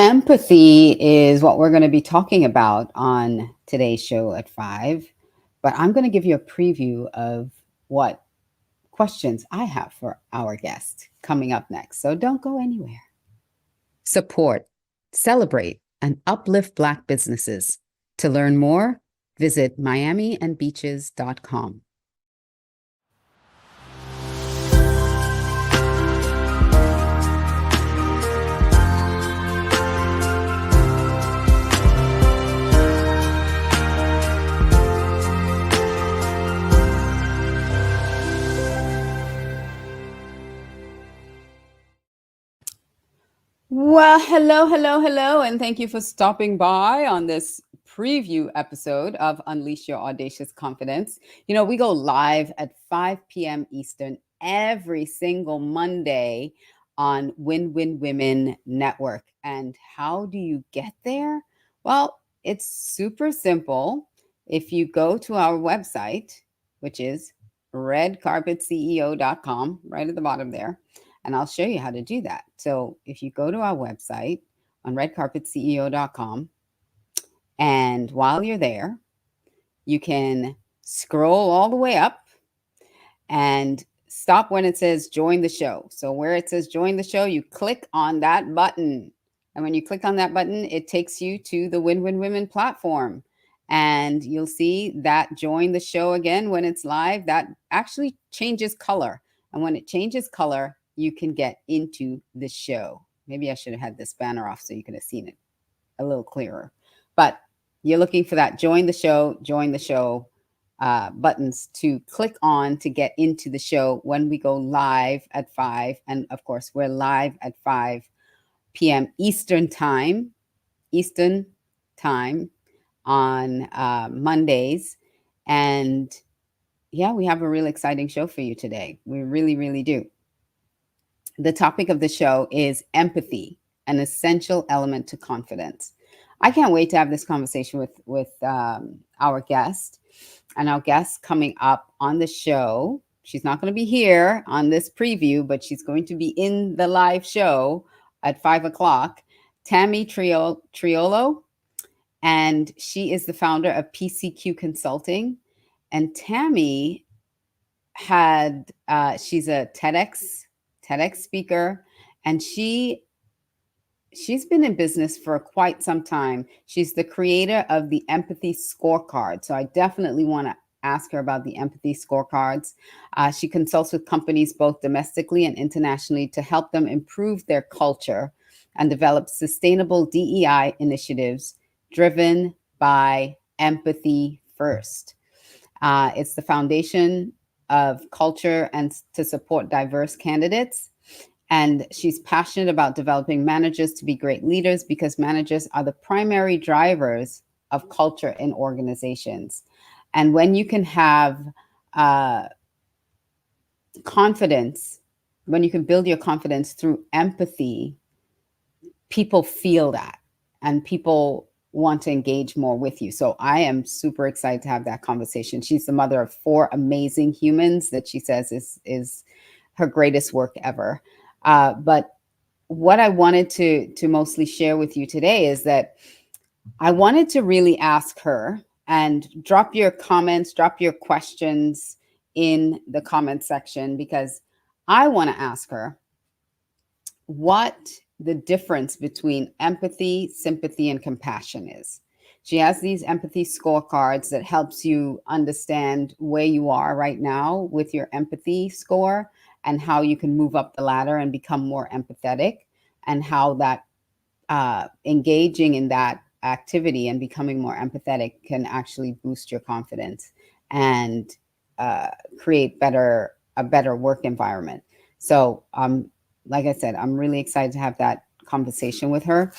Empathy is what we're going to be talking about on today's show at 5. But I'm going to give you a preview of what questions I have for our guest coming up next. So don't go anywhere. Support, celebrate, and uplift Black businesses. To learn more, visit miamiandbeaches.com. Well, hello, and thank you for stopping by on this preview episode of Unleash Your Audacious Confidence. You know, we go live at 5 p.m. Eastern every single Monday on Win Win Women Network. And how do you get there? Well, it's super simple. If you go to our website, which is redcarpetceo.com, right at the bottom there, and I'll show you how to do that. So if you go to our website on redcarpetceo.com, and while you're there, you can scroll all the way up and stop when it says join the show. So where it says join the show, you click on that button. And when you click on that button, it takes you to the Win Win Women platform. And you'll see that join the show again when it's live. That actually changes color. And when it changes color, you can get into the show. Maybe I should have had this banner off so you could have seen it a little clearer. But you're looking for that join the show buttons to click on to get into the show when we go live at 5. And of course, we're live at 5 p.m. Eastern time on Mondays. And yeah, we have a really exciting show for you today. We really, really do. The topic of the show is empathy, an essential element to confidence. I can't wait to have this conversation with our guest. And our guest coming up on the show, she's not going to be here on this preview, but she's going to be in the live show at 5 o'clock, Tammy Triolo. And she is the founder of PCQ Consulting. And Tammy she's a TEDx speaker, and she's been in business for quite some time. She's the creator of the Empathy Scorecard. So I definitely want to ask her about the Empathy Scorecards. She consults with companies both domestically and internationally to help them improve their culture and develop sustainable DEI initiatives driven by empathy first. It's the foundation of culture and to support diverse candidates. And she's passionate about developing managers to be great leaders because managers are the primary drivers of culture in organizations. And when you can have confidence, when you can build your confidence through empathy, people feel that and people want to engage more with you. So I am super excited to have that conversation. She's the mother of 4 amazing humans that she says is her greatest work ever. But what I wanted to mostly share with you today is that I wanted to really ask her, and drop your comments, drop your questions in the comment section, because I want to ask her what the difference between empathy, sympathy, and compassion is. She has these empathy scorecards that helps you understand where you are right now with your empathy score and how you can move up the ladder and become more empathetic, and how that engaging in that activity and becoming more empathetic can actually boost your confidence and create a better work environment. So like I said, I'm really excited to have that conversation with her.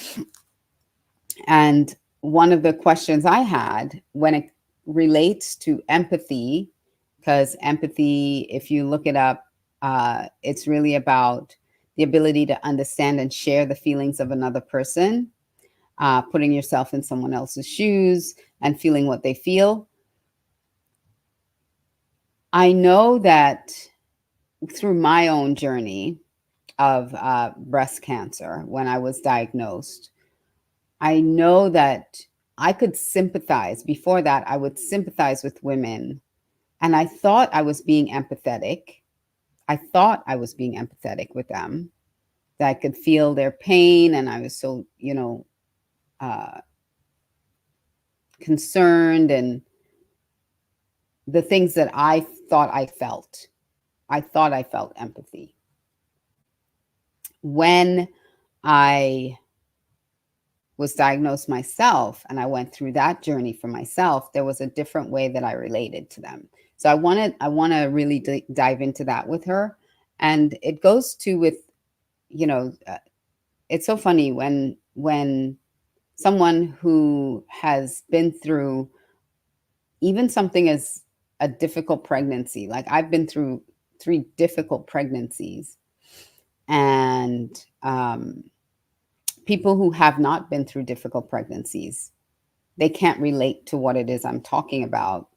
And one of the questions I had when it relates to empathy, because empathy, if you look it up, it's really about the ability to understand and share the feelings of another person, putting yourself in someone else's shoes and feeling what they feel. I know that through my own journey of breast cancer, when I was diagnosed, I know that I could sympathize. Before that, I would sympathize with women. And I thought I was being empathetic. I thought I was being empathetic with them, that I could feel their pain. And I was so, uh, concerned and the things that I thought I felt. I thought I felt empathy. When I was diagnosed myself and I went through that journey for myself, there was a different way that I related to them. So I want to really dive into that with her. And it goes to with, you know, it's so funny when someone who has been through even something as a difficult pregnancy, like I've been through 3 difficult pregnancies, and people who have not been through difficult pregnancies, they can't relate to what it is I'm talking about.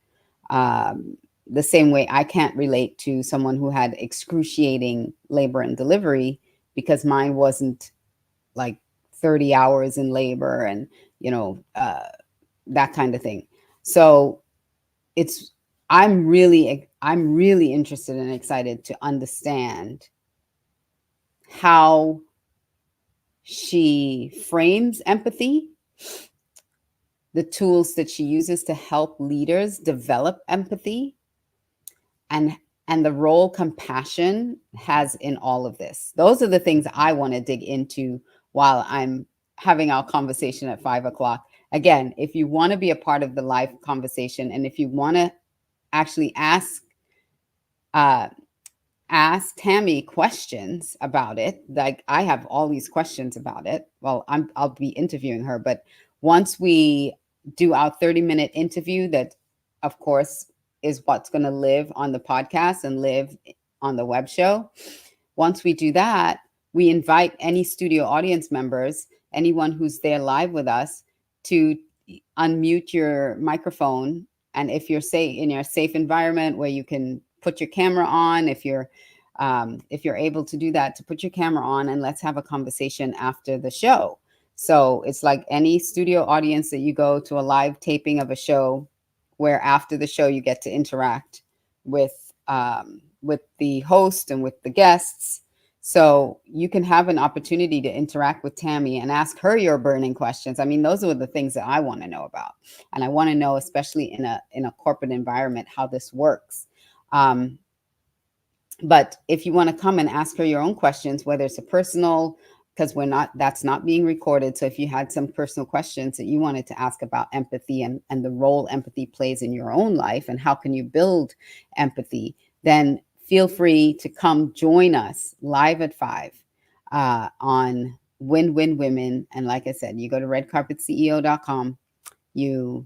The same way I can't relate to someone who had excruciating labor and delivery, because mine wasn't like 30 hours in labor and, that kind of thing. So it's, I'm really interested and excited to understand how she frames empathy, the tools that she uses to help leaders develop empathy, and the role compassion has in all of this. Those are the things I want to dig into while I'm having our conversation at 5 o'clock. Again, if you want to be a part of the live conversation, and if you want to actually uh, ask Tammy questions about it. Like I have all these questions about it. Well, I'll be interviewing her, but once we do our 30-minute interview, that of course is what's going to live on the podcast and live on the web show. Once we do that, we invite any studio audience members, anyone who's there live with us, to unmute your microphone. And if you're in your safe environment where you can put your camera on, if you're able to do that, to put your camera on, and let's have a conversation after the show. So it's like any studio audience that you go to a live taping of a show, where after the show you get to interact with the host and with the guests. So you can have an opportunity to interact with Tammy and ask her your burning questions. I mean, those are the things that I want to know about, and I want to know, especially in a corporate environment, how this works. But if you want to come and ask her your own questions, whether it's a personal, because that's not being recorded. So if you had some personal questions that you wanted to ask about empathy and the role empathy plays in your own life and how can you build empathy, then feel free to come join us live at 5 on Win Win Women. And like I said, you go to redcarpetceo.com, you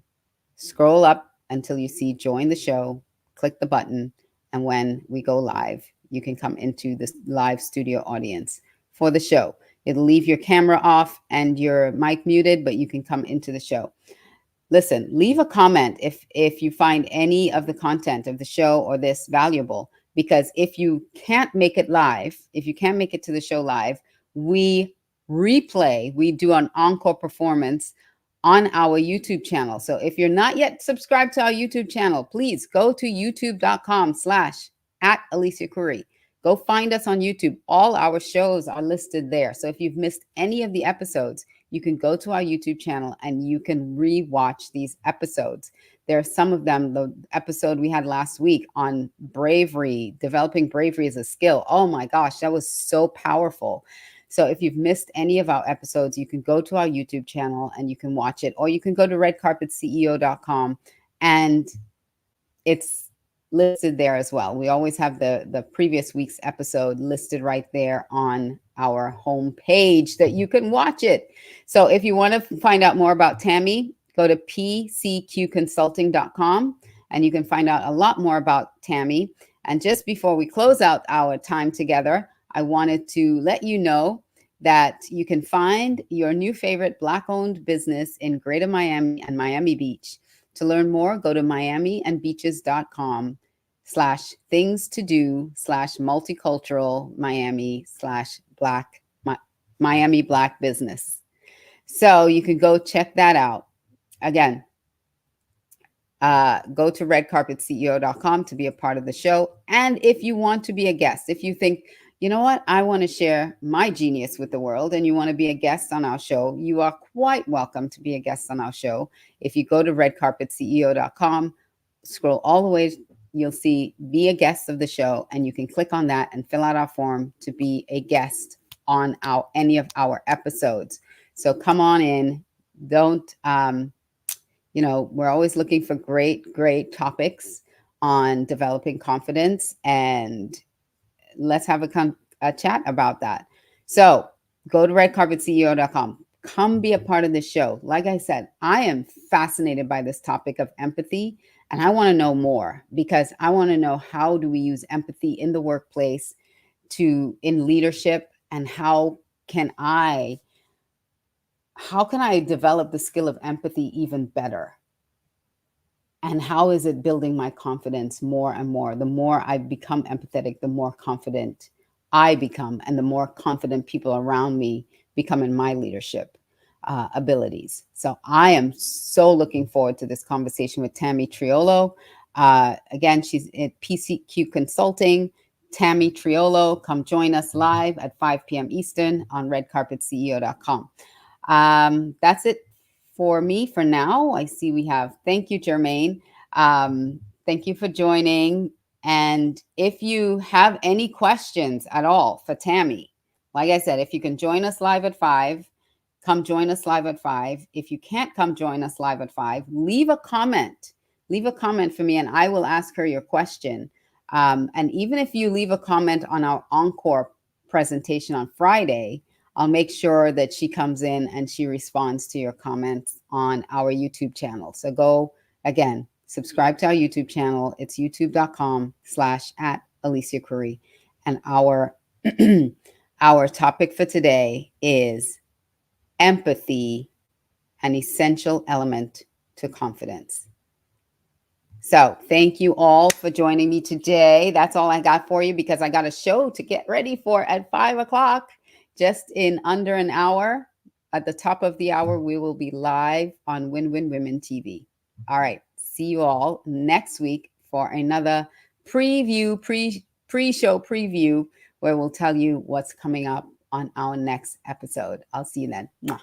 scroll up until you see join the show, click the button, and when we go live, you can come into the live studio audience for the show. It'll leave your camera off and your mic muted, but you can come into the show. Listen, leave a comment if you find any of the content of the show or this valuable, because if you can't make it live, if you can't make it to the show live, we do an encore performance on our YouTube channel. So if you're not yet subscribed to our YouTube channel, please go to youtube.com/@Alicia Curry. Go find us on YouTube. All our shows are listed there. So if you've missed any of the episodes, you can go to our YouTube channel and you can re-watch these episodes. There are some of them, the episode we had last week on bravery, developing bravery as a skill. Oh my gosh, that was so powerful. So if you've missed any of our episodes, you can go to our YouTube channel and you can watch it, or you can go to redcarpetceo.com and it's listed there as well. We always have the previous week's episode listed right there on our home page that you can watch it. So if you want to find out more about Tammy, go to pcqconsulting.com and you can find out a lot more about Tammy. And just before we close out our time together, I wanted to let you know that you can find your new favorite Black-owned business in Greater Miami and Miami Beach. To learn more, go to miamiandbeaches.com/things-to-do/multicultural Miami/Black Miami Black business. So you can go check that out. Again, go to redcarpetceo.com to be a part of the show. And if you want to be a guest, if you think, you know what, I want to share my genius with the world and you want to be a guest on our show, you are quite welcome to be a guest on our show. If you go to redcarpetceo.com, scroll all the way, you'll see be a guest of the show, and you can click on that and fill out our form to be a guest on any of our episodes. So come on in. Don't we're always looking for great topics on developing confidence, and let's have a chat about that. So go to redcarpetceo.com. Come be a part of this show. Like I said, I am fascinated by this topic of empathy, and I want to know more because I want to know, how do we use empathy in the workplace, in leadership, and can I how can I develop the skill of empathy even better? And how is it building my confidence more and more? The more I become empathetic, the more confident I become, and the more confident people around me become in my leadership abilities. So I am so looking forward to this conversation with Tammy Triolo. Again, she's at PCQ Consulting. Tammy Triolo, come join us live at 5 p.m. Eastern on redcarpetceo.com. That's it for me for now. I see we have, thank you, Jermaine. Thank you for joining. And if you have any questions at all for Tammy, like I said, if you can join us live at 5, come join us live at 5. If you can't come join us live at 5, leave a comment. Leave a comment for me and I will ask her your question. And even if you leave a comment on our encore presentation on Friday, I'll make sure that she comes in and she responds to your comments on our YouTube channel. So go, again, subscribe to our YouTube channel. It's youtube.com/@AliciaCurry. And our topic for today is empathy, an essential element to confidence. So thank you all for joining me today. That's all I got for you because I got a show to get ready for at 5 o'clock. Just in under an hour. At the top of the hour, we will be live on Win Win Women TV. All right. See you all next week for another pre-show preview, where we'll tell you what's coming up on our next episode. I'll see you then. Mwah.